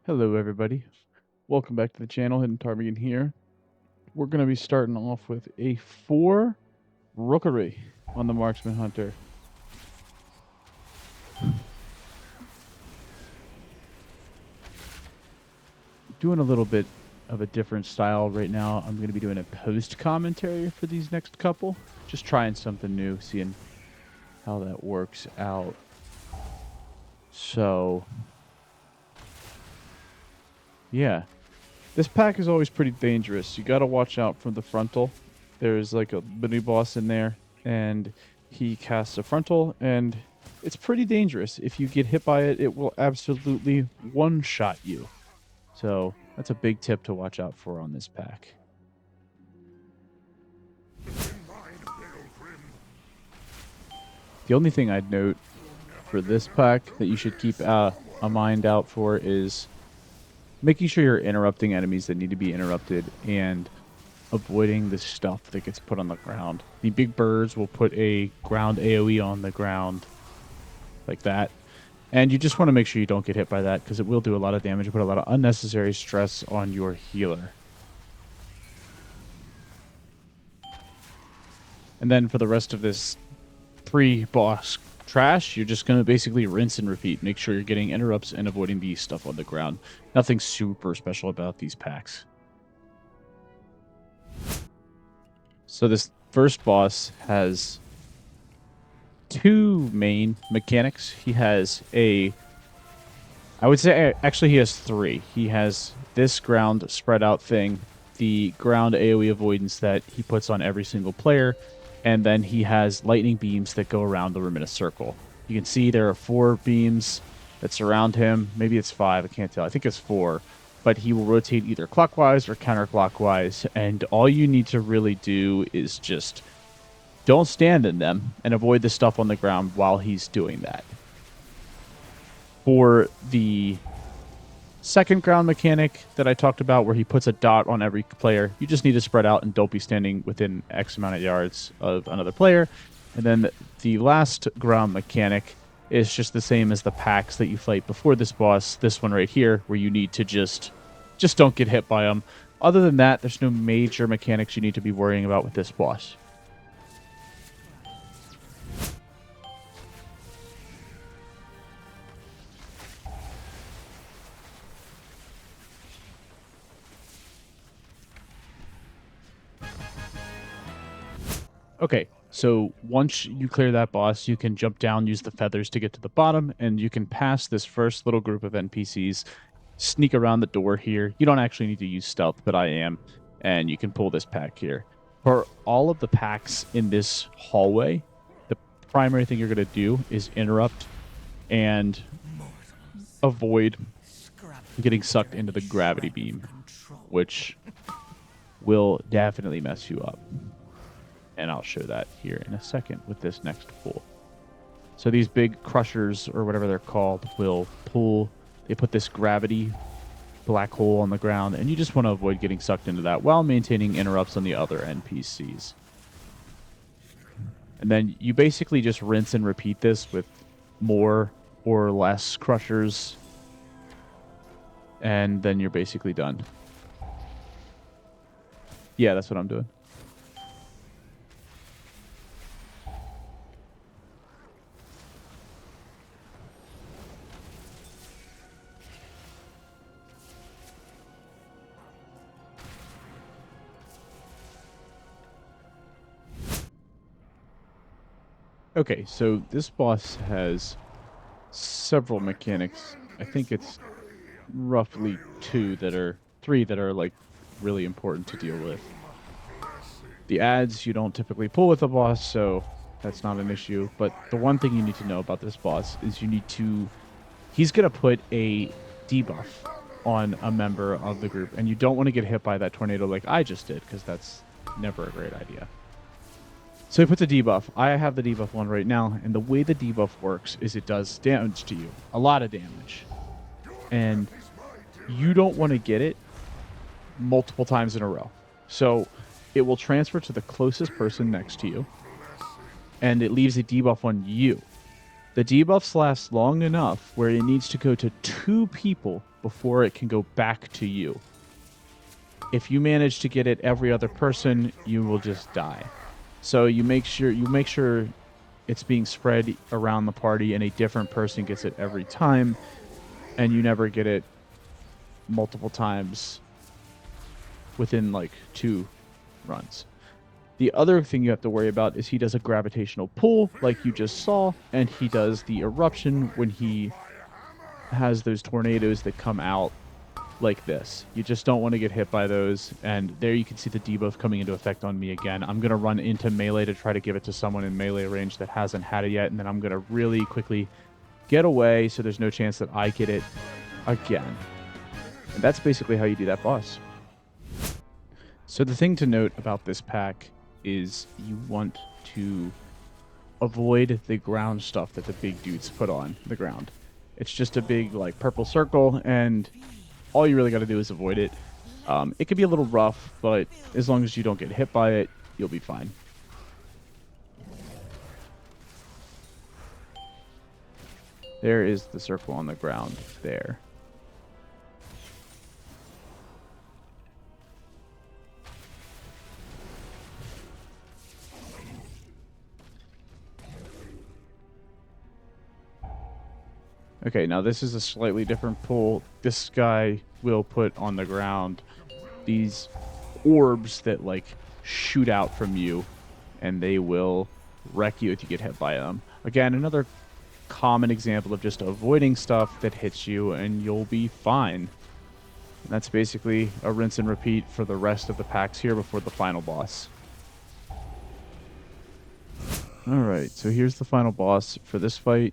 Hello everybody, welcome back to the channel. Hidden Tarbian here. We're going to be starting off with a 4 rookery on the Marksman Hunter. Doing a little bit of a different style right now. I'm going to be doing a post commentary for these next couple. Just trying something new, seeing how that works out. So, yeah. This pack is always pretty dangerous. You got to watch out from the frontal. There's like a mini boss in there, and he casts a frontal, and it's pretty dangerous. If you get hit by it, it will absolutely one-shot you. So that's a big tip to watch out for on this pack. The only thing I'd note for this pack that you should keep a mind out for is making sure you're interrupting enemies that need to be interrupted and avoiding the stuff that gets put on the ground. The big birds will put a ground AoE on the ground like that. And you just want to make sure you don't get hit by that because it will do a lot of damage and put a lot of unnecessary stress on your healer. And then for the rest of this pre-boss trash, you're just going to basically rinse and repeat. Make sure you're getting interrupts and avoiding the stuff on the ground. Nothing super special about these packs. So this first boss has 2 main mechanics. He has I would say actually he has 3. He has this ground spread out thing, the ground AoE avoidance that he puts on every single player, and then he has lightning beams that go around the room in a circle. You can see there are 4 beams that surround him. Maybe it's 5, I can't tell. I think it's 4. But he will rotate either clockwise or counterclockwise, and all you need to really do is just don't stand in them and avoid the stuff on the ground while he's doing that. For the second ground mechanic that I talked about, where he puts a dot on every player, you just need to spread out and don't be standing within X amount of yards of another player. And then the last ground mechanic is just the same as the packs that you fight before this boss, this one right here, where you need to just don't get hit by them. Other than that, there's no major mechanics you need to be worrying about with this boss. Okay, so once you clear that boss, you can jump down, use the feathers to get to the bottom, and you can pass this first little group of NPCs, sneak around the door here. You don't actually need to use stealth, but I am, and you can pull this pack here. For all of the packs in this hallway, the primary thing you're going to do is interrupt and avoid getting sucked into the gravity beam, which will definitely mess you up. And I'll show that here in a second with this next pull. So these big crushers, or whatever they're called, will pull. They put this gravity black hole on the ground, and you just want to avoid getting sucked into that while maintaining interrupts on the other NPCs. And then you basically just rinse and repeat this with more or less crushers, and then you're basically done. Yeah, that's what I'm doing. Okay, so this boss has several mechanics. I think it's roughly 3 that are like really important to deal with. The ads you don't typically pull with a boss, so that's not an issue. But the one thing you need to know about this boss is he's going to put a debuff on a member of the group, and you don't want to get hit by that tornado like I just did, because that's never a great idea. So he puts a debuff. I have the debuff one right now, and the way the debuff works is it does damage to you. A lot of damage. And you don't want to get it multiple times in a row. So it will transfer to the closest person next to you, and it leaves a debuff on you. The debuffs last long enough where it needs to go to 2 people before it can go back to you. If you manage to get it every other person, you will just die. So you make sure it's being spread around the party and a different person gets it every time, and you never get it multiple times within like 2 runs. The other thing you have to worry about is he does a gravitational pull, like you just saw, and he does the eruption when he has those tornadoes that come out like this. You just don't want to get hit by those, and there you can see the debuff coming into effect on me again. I'm going to run into melee to try to give it to someone in melee range that hasn't had it yet, and then I'm going to really quickly get away so there's no chance that I get it again. And that's basically how you do that boss. So the thing to note about this pack is you want to avoid the ground stuff that the big dudes put on the ground. It's just a big like purple circle, and all you really got to do is avoid it. It can be a little rough, but as long as you don't get hit by it, you'll be fine. There is the circle on the ground there. Okay, now this is a slightly different pull. This guy will put on the ground these orbs that like shoot out from you, and they will wreck you if you get hit by them. Again, another common example of just avoiding stuff that hits you and you'll be fine. And that's basically a rinse and repeat for the rest of the packs here before the final boss. Alright, so here's the final boss for this fight.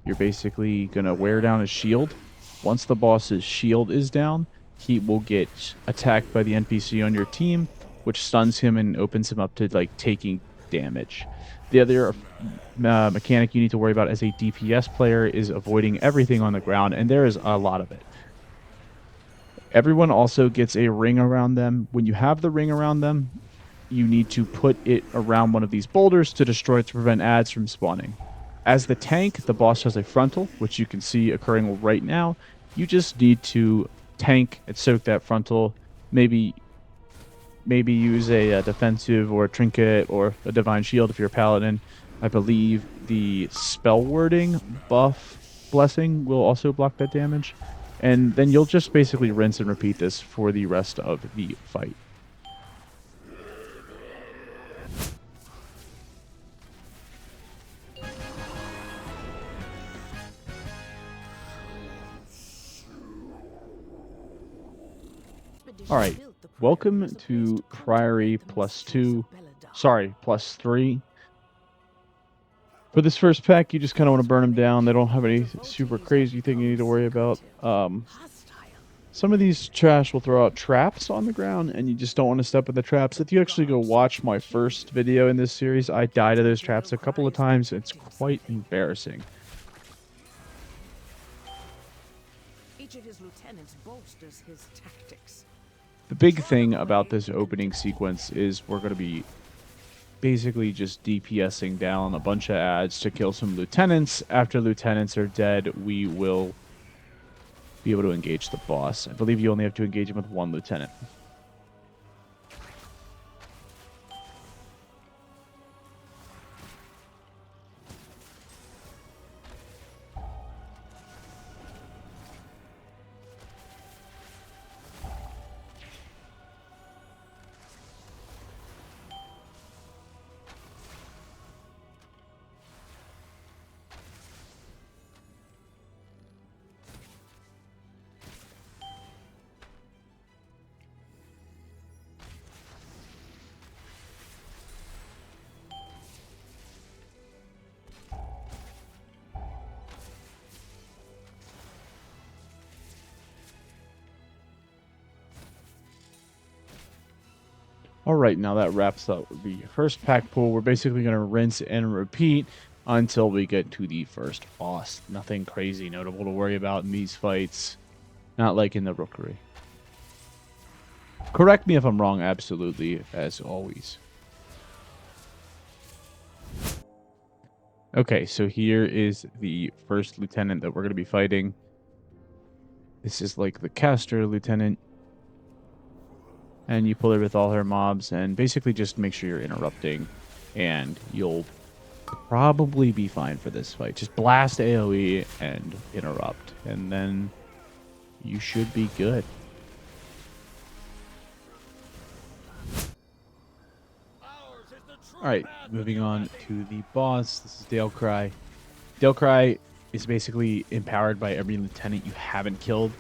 You're basically going to wear down his shield. Once the boss's shield is down, he will get attacked by the NPC on your team, which stuns him and opens him up to like taking damage. The other mechanic you need to worry about as a DPS player is avoiding everything on the ground, and there is a lot of it. Everyone also gets a ring around them. When you have the ring around them, you need to put it around one of these boulders to destroy it to prevent adds from spawning. As the tank, the boss has a frontal, which you can see occurring right now. You just need to tank and soak that frontal. Maybe use a defensive or a trinket or a divine shield if you're a paladin. I believe the spell wording buff blessing will also block that damage. And then you'll just basically rinse and repeat this for the rest of the fight. Alright, welcome to Priory +2. Sorry, +3. For this first pack, you just kind of want to burn them down. They don't have any super crazy thing you need to worry about. Some of these trash will throw out traps on the ground, and you just don't want to step in the traps. If you actually go watch my first video in this series, I died to those traps a couple of times. It's quite embarrassing. Each of his lieutenants bolsters his tactics. The big thing about this opening sequence is we're going to be basically just DPSing down a bunch of adds to kill some lieutenants. After lieutenants are dead, we will be able to engage the boss. I believe you only have to engage him with 1 lieutenant. Alright, now that wraps up the first pack pull. We're basically going to rinse and repeat until we get to the first boss. Nothing crazy notable to worry about in these fights. Not like in the Rookery. Correct me if I'm wrong, absolutely, as always. Okay, so here is the first lieutenant that we're going to be fighting. This is like the caster lieutenant. And you pull her with all her mobs and basically just make sure you're interrupting. And you'll probably be fine for this fight. Just blast AoE and interrupt. And then you should be good. Alright, moving on to the boss. This is Dalecry. Dalecry is basically empowered by every lieutenant you haven't killed.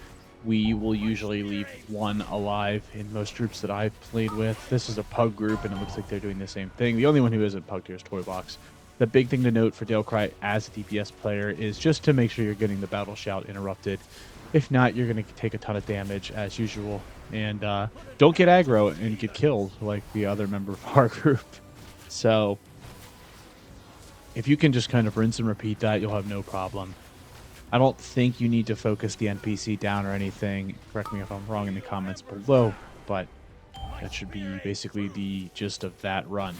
We will usually leave one alive in most groups that I've played with. This is a pug group, and it looks like they're doing the same thing. The only one who isn't pugged here is Toybox. The big thing to note for Dalecry as a DPS player is just to make sure you're getting the battle shout interrupted. If not, you're going to take a ton of damage as usual. And don't get aggro and get killed like the other member of our group. So if you can just kind of rinse and repeat that, you'll have no problem. I don't think you need to focus the NPC down or anything. Correct me if I'm wrong in the comments below, but that should be basically the gist of that run.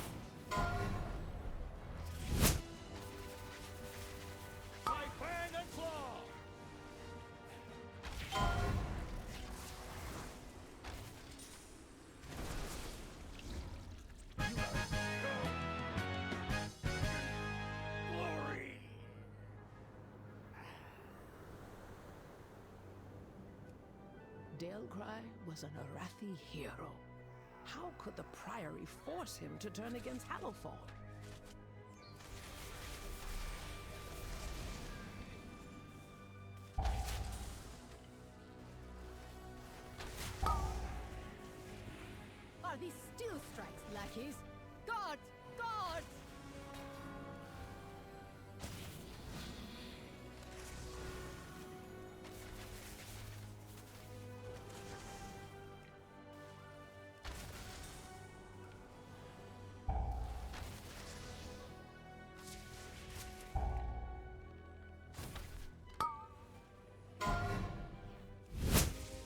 Dalecry was an Arathi hero. How could the Priory force him to turn against Hallowfall? Are these still strikes, lackeys? Guards! Guards!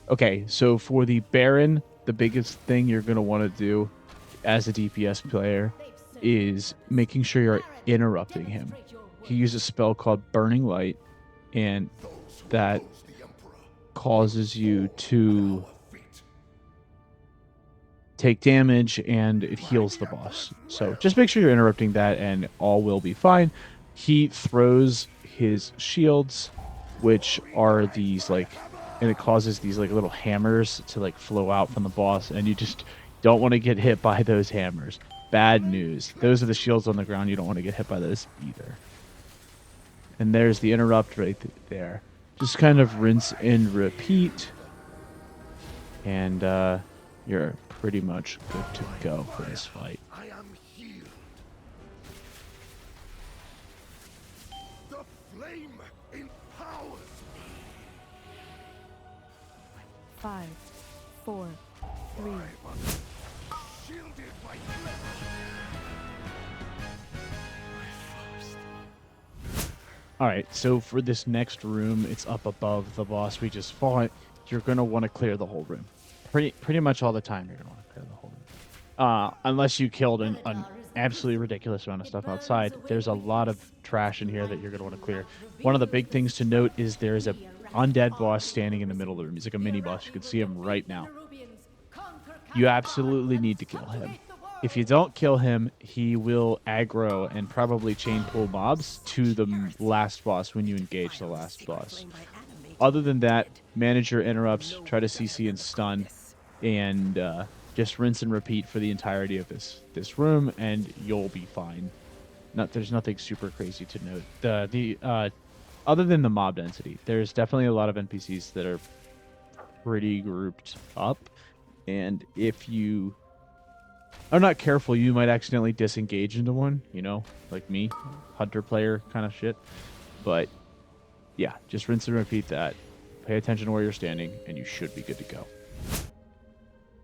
Okay, so for the Baron, the biggest thing you're going to want to do as a DPS player is making sure you're interrupting him. He uses a spell called Burning Light, and that causes you to take damage, and it heals the boss. So just make sure you're interrupting that, and all will be fine. He throws his shields, which are these like, and it causes these like little hammers to like flow out from the boss, and you just don't want to get hit by those hammers. Bad news. Those are the shields on the ground. You don't want to get hit by those either. And there's the interrupt right there. Just kind of rinse and repeat, and you're pretty much good to go for this fight. I am healed. The flame empowers me. 5, 4, 3. Shielded by flesh. All right, so for this next room, it's up above the boss we just fought. You're going to want to clear the whole room. Pretty much all the time you're going to want to clear the whole room. Unless you killed an absolutely ridiculous amount of stuff outside. There's a lot of trash in here that you're going to want to clear. One of the big things to note is there is a undead boss standing in the middle of the room. He's like a mini boss. You can see him right now. You absolutely need to kill him. If you don't kill him, he will aggro and probably chain pull mobs to the last boss when you engage the last boss. Other than that, manage your interrupts, try to CC and stun, and just rinse and repeat for the entirety of this room, and you'll be fine. There's nothing super crazy to note. Other than the mob density, there's definitely a lot of NPCs that are pretty grouped up, and if you are not careful, you might accidentally disengage into one, you know, like me, hunter player kind of shit. But yeah, just rinse and repeat that. Pay attention to where you're standing, and you should be good to go.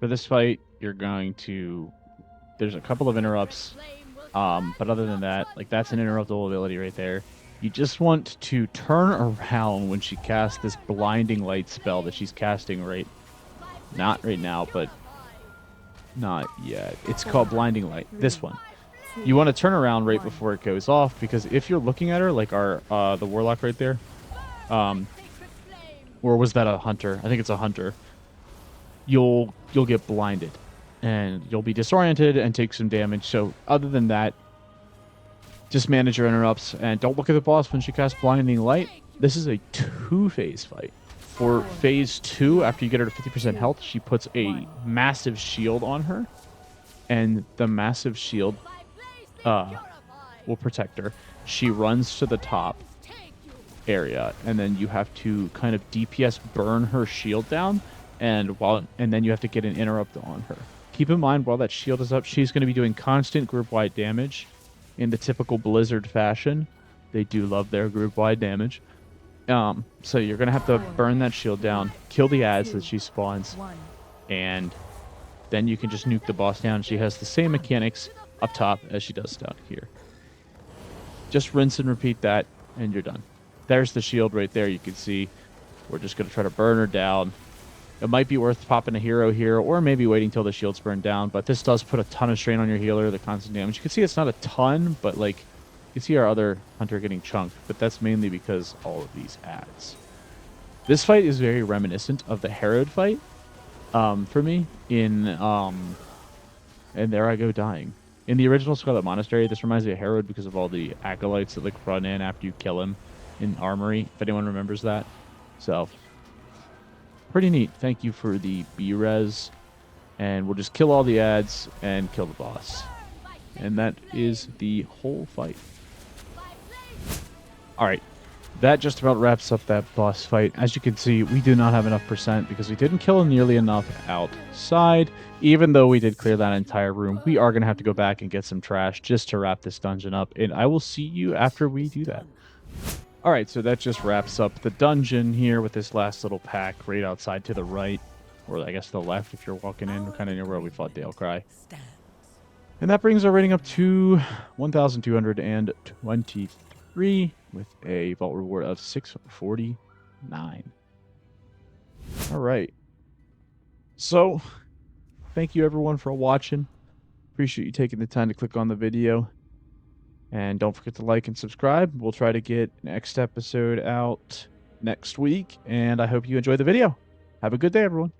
For this fight, you're going to... There's a couple of interrupts, but other than that, like that's an interruptible ability right there. You just want to turn around when she casts this blinding light spell that she's casting not right now, but not yet. It's called Blinding Light. This one. You want to turn around right before it goes off, because if you're looking at her, like the warlock right there, or was that a hunter? I think it's a hunter. You'll get blinded, and you'll be disoriented and take some damage. So other than that, just manage your interrupts and don't look at the boss when she casts Blinding Light. This is a 2-phase fight. For phase 2, after you get her to 50% health, she puts a massive shield on her, and the massive shield will protect her. She runs to the top area, and then you have to kind of DPS burn her shield down, and then you have to get an interrupt on her. Keep in mind, while that shield is up, she's going to be doing constant group-wide damage in the typical Blizzard fashion. They do love their group-wide damage. So you're going to have to burn that shield down, kill the adds that she spawns, and then you can just nuke the boss down. She has the same mechanics up top as she does down here. Just rinse and repeat that, and you're done. There's the shield right there. You can see we're just going to try to burn her down. It might be worth popping a hero here, or maybe waiting till the shield's burned down, but this does put a ton of strain on your healer, the constant damage. You can see it's not a ton, but like, you can see our other hunter getting chunked, but that's mainly because all of these adds. This fight is very reminiscent of the Herod fight, for me, and there I go dying. In the original Scarlet Monastery, this reminds me of Herod because of all the acolytes that like run in after you kill him in Armory, if anyone remembers that. So, pretty neat. Thank you for the B-res, and we'll just kill all the adds and kill the boss. And that is the whole fight. Alright, that just about wraps up that boss fight. As you can see, we do not have enough percent because we didn't kill nearly enough outside. Even though we did clear that entire room, we are going to have to go back and get some trash just to wrap this dungeon up, and I will see you after we do that. Alright, so that just wraps up the dungeon here with this last little pack right outside to the right, or I guess the left if you're walking in, kind of near where we fought Dalecry. And that brings our rating up to 1,223 with a vault reward of 649. Alright. So, thank you everyone for watching. Appreciate you taking the time to click on the video. And don't forget to like and subscribe. We'll try to get next episode out next week. And I hope you enjoy the video. Have a good day, everyone.